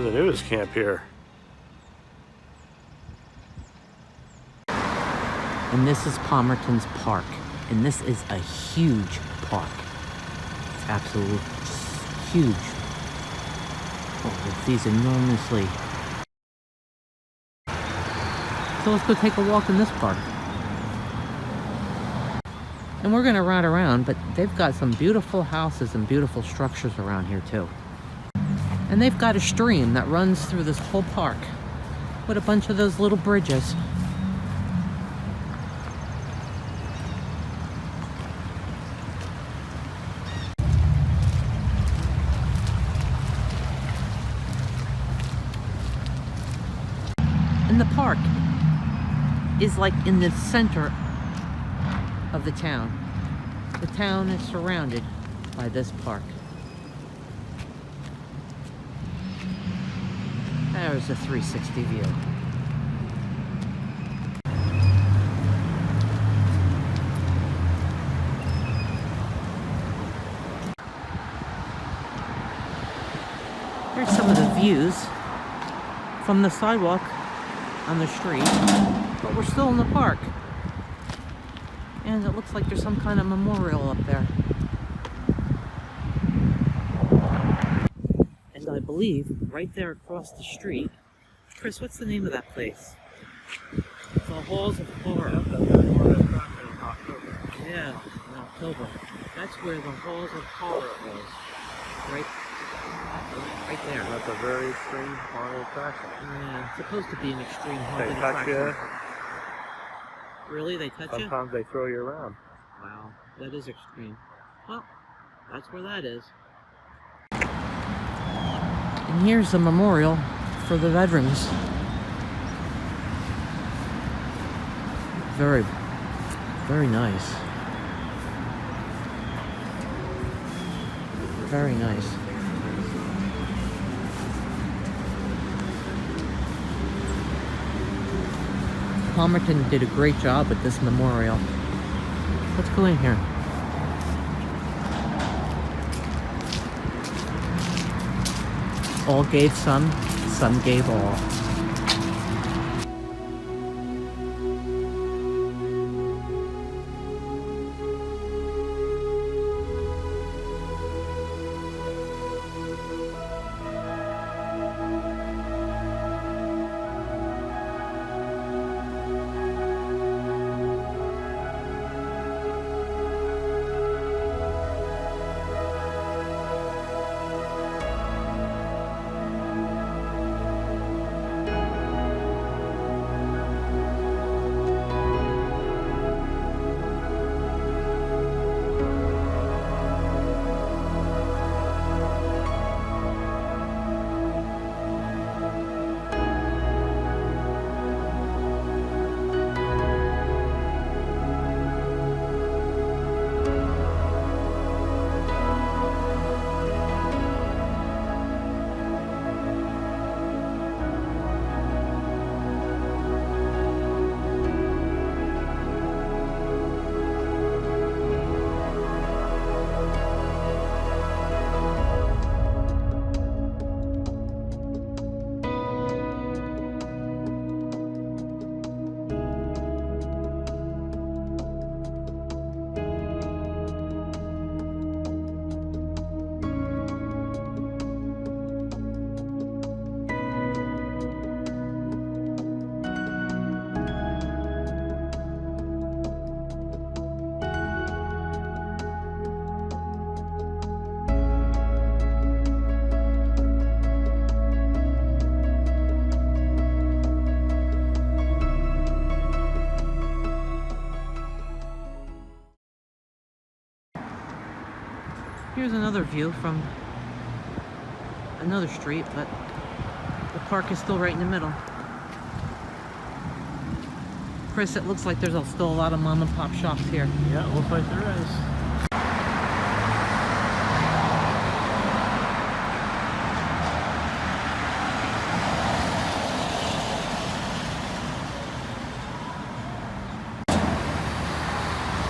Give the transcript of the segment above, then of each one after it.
a nudist camp here. And this is Palmerton's park. And this is a huge park. It's absolutely huge. Oh, with these enormously. So let's go take a walk in this park. And we're gonna ride around, but they've got some beautiful houses and beautiful structures around here too. And they've got a stream that runs through this whole park with a bunch of those little bridges. And the park is like in the center of the town. The town is surrounded by this park. There's a 360 view. Here's some of the views from the sidewalk on the street, but we're still in the park. And it looks like there's some kind of memorial up there. And I believe right there across the street, Chris, what's the name of that place? The Halls of Horror. Yeah, in October. That's where the Halls of Horror was. Right there. That's a very extreme haunted attraction. Yeah, it's supposed to be an extreme haunted They touch attraction. you. Really? They touch you? Sometimes they throw you around. Wow, that is extreme. Well, that's where that is. And here's a memorial for the veterans. Very, very nice. Very nice. Palmerton did a great job with this memorial. Let's go in here. All gave some gave all. Here's another view from another street, but the park is still right in the middle. Chris, it looks like there's still a lot of mom and pop shops here. Yeah, it looks like there is.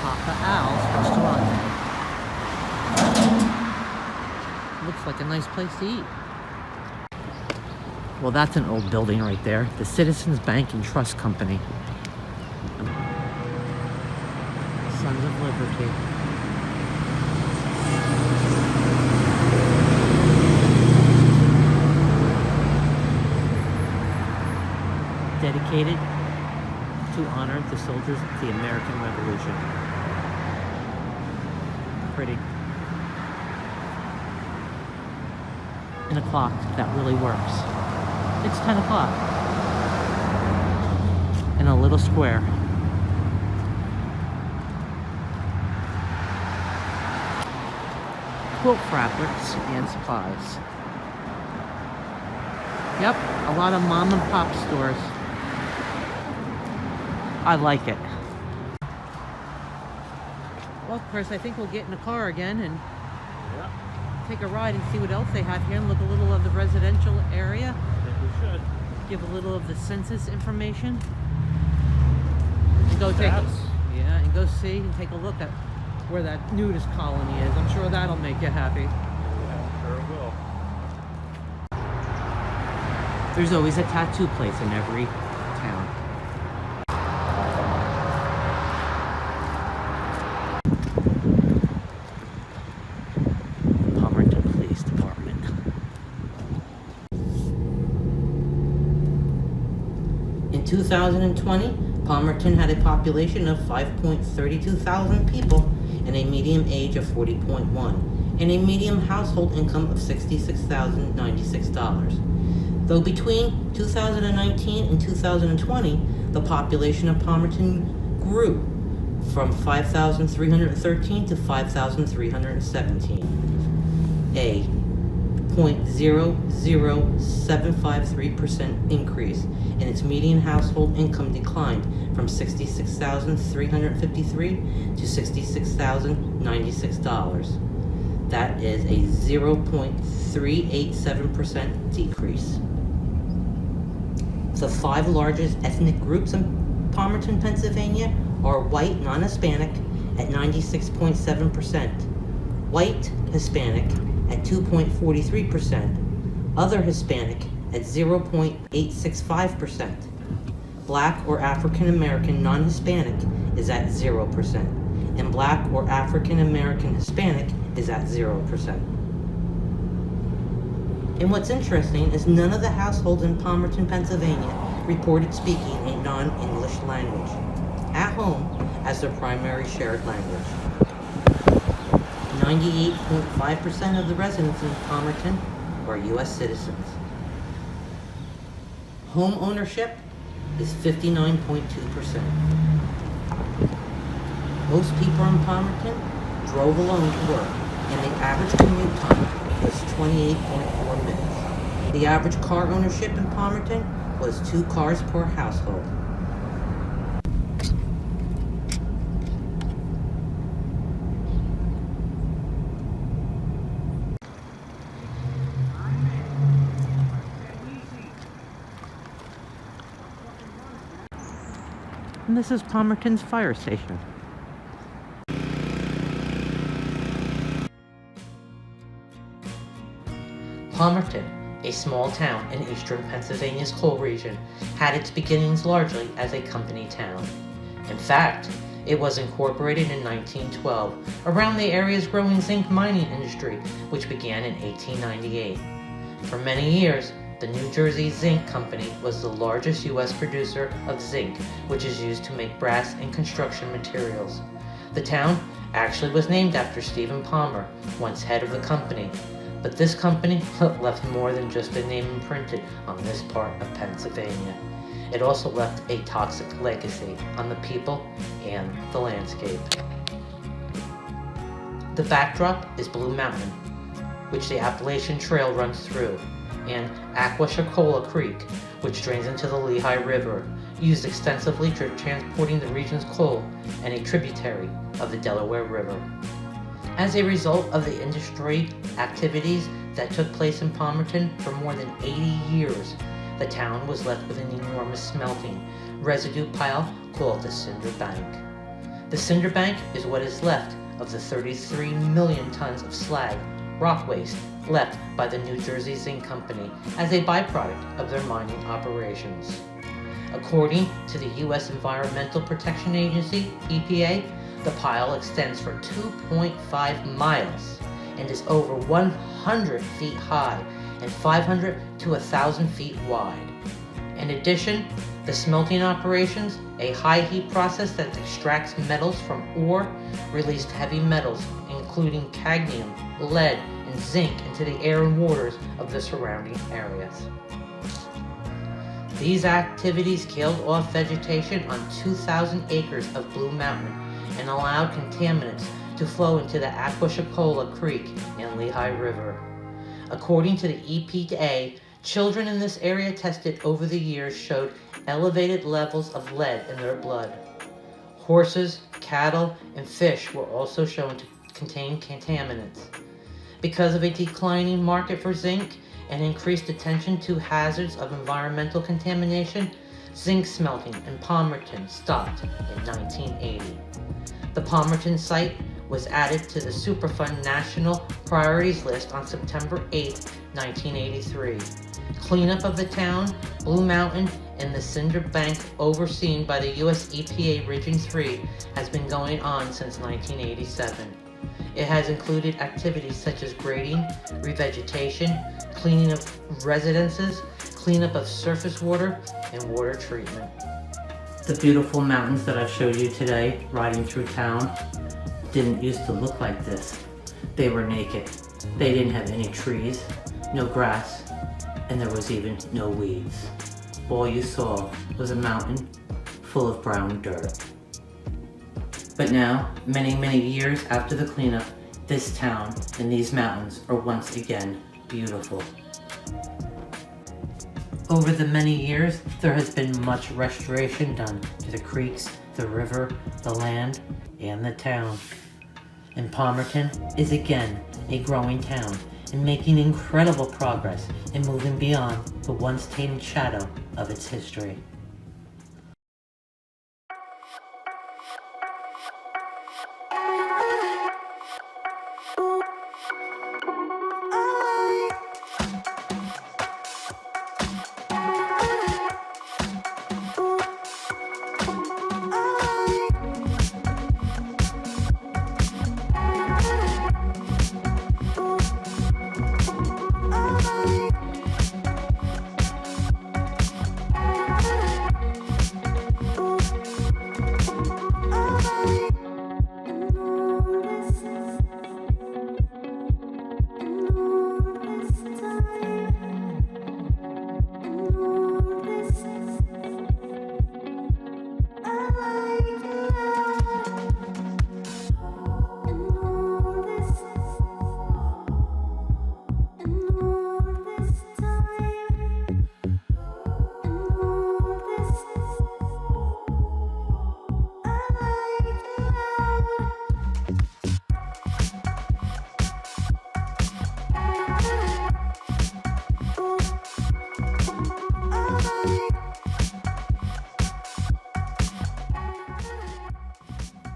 Papa Al's restaurant. Looks like a nice place to eat. Well, that's an old building right there. The Citizens Bank and Trust Company. Sons of Liberty. Dedicated to honor the soldiers of the American Revolution. Pretty. And a clock that really works. It's 10 o'clock. In a little square. Quilt fabrics and supplies. Yep, a lot of mom and pop stores. I like it. Well, Chris, I think we'll get in the car again and take a ride and see what else they have here and look a little of the residential area. I think we should. Give a little of the census information. And go take and go see and take a look at where that nudist colony is. I'm sure that'll make you happy. Yeah, sure will. There's always a tattoo place in every town. Palmerton Police Department. In 2020, Palmerton had a population of 5.32 thousand people and a median age of 40.1 and a median household income of $66,096. Though between 2019 and 2020, the population of Palmerton grew from 5,313 to 5,317, a 0.00753% increase, and its median household income declined from $66,353 to $66,096. That is a 0.387% decrease. The 5 largest ethnic groups in Palmerton, Pennsylvania are white non-Hispanic at 96.7%, white Hispanic at 2.43%, other Hispanic at 0.865%, Black or African American non-Hispanic is at 0%, and Black or African American Hispanic is at 0%. And what's interesting is none of the households in Palmerton, Pennsylvania reported speaking a non-English language at home as their primary shared language. 98.5% of the residents in Palmerton are U.S. citizens. Home ownership is 59.2%. Most people in Palmerton drove alone to work, and the average commute time was 28.4 minutes. The average car ownership in Palmerton was 2 cars per household. And this is Palmerton's fire station. Palmerton, a small town in eastern Pennsylvania's coal region, had its beginnings largely as a company town. In fact, it was incorporated in 1912 around the area's growing zinc mining industry, which began in 1898. For many years, the New Jersey Zinc Company was the largest U.S. producer of zinc, which is used to make brass and construction materials. The town actually was named after Stephen Palmer, once head of the company. But this company left more than just a name imprinted on this part of Pennsylvania. It also left a toxic legacy on the people and the landscape. The backdrop is Blue Mountain, which the Appalachian Trail runs through, and Aquashacola Creek, which drains into the Lehigh River, used extensively for transporting the region's coal, and a tributary of the Delaware River. As a result of the industry activities that took place in Palmerton for more than 80 years, the town was left with an enormous smelting residue pile called the Cinder Bank. The Cinder Bank is what is left of the 33 million tons of slag rock waste left by the New Jersey Zinc Company as a byproduct of their mining operations. According to the U.S. Environmental Protection Agency, EPA, the pile extends for 2.5 miles and is over 100 feet high and 500 to 1,000 feet wide. In addition, the smelting operations, a high heat process that extracts metals from ore, released heavy metals including cadmium, lead, and zinc into the air and waters of the surrounding areas. These activities killed off vegetation on 2,000 acres of Blue Mountain and allowed contaminants to flow into the Aquashacola Creek and Lehigh River. According to the EPA, children in this area tested over the years showed elevated levels of lead in their blood. Horses, cattle, and fish were also shown to contain contaminants. Because of a declining market for zinc and increased attention to hazards of environmental contamination, zinc smelting in Palmerton stopped in 1980. The Palmerton site was added to the Superfund National Priorities List on September 8, 1983. Cleanup of the town, Blue Mountain, and the cinder bank overseen by the U.S. EPA Region 3 has been going on since 1987. It has included activities such as grading, revegetation, cleaning of residences, cleanup of surface water, and water treatment. The beautiful mountains that I showed you today, riding through town, didn't used to look like this. They were naked. They didn't have any trees, no grass, and there was even no weeds. All you saw was a mountain full of brown dirt. But now, many, many years after the cleanup, this town and these mountains are once again beautiful. Over the many years, there has been much restoration done to the creeks, the river, the land, and the town. And Palmerton is again a growing town and making incredible progress in moving beyond the once tainted shadow of its history.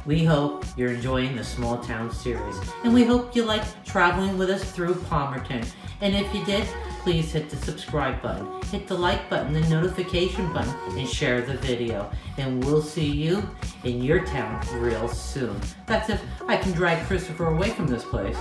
We hope you're enjoying the Small Town series, and we hope you like traveling with us through Palmerton. And if you did, please hit the subscribe button, hit the like button, the notification button, and share the video. And we'll see you in your town real soon. That's if I can drag Christopher away from this place.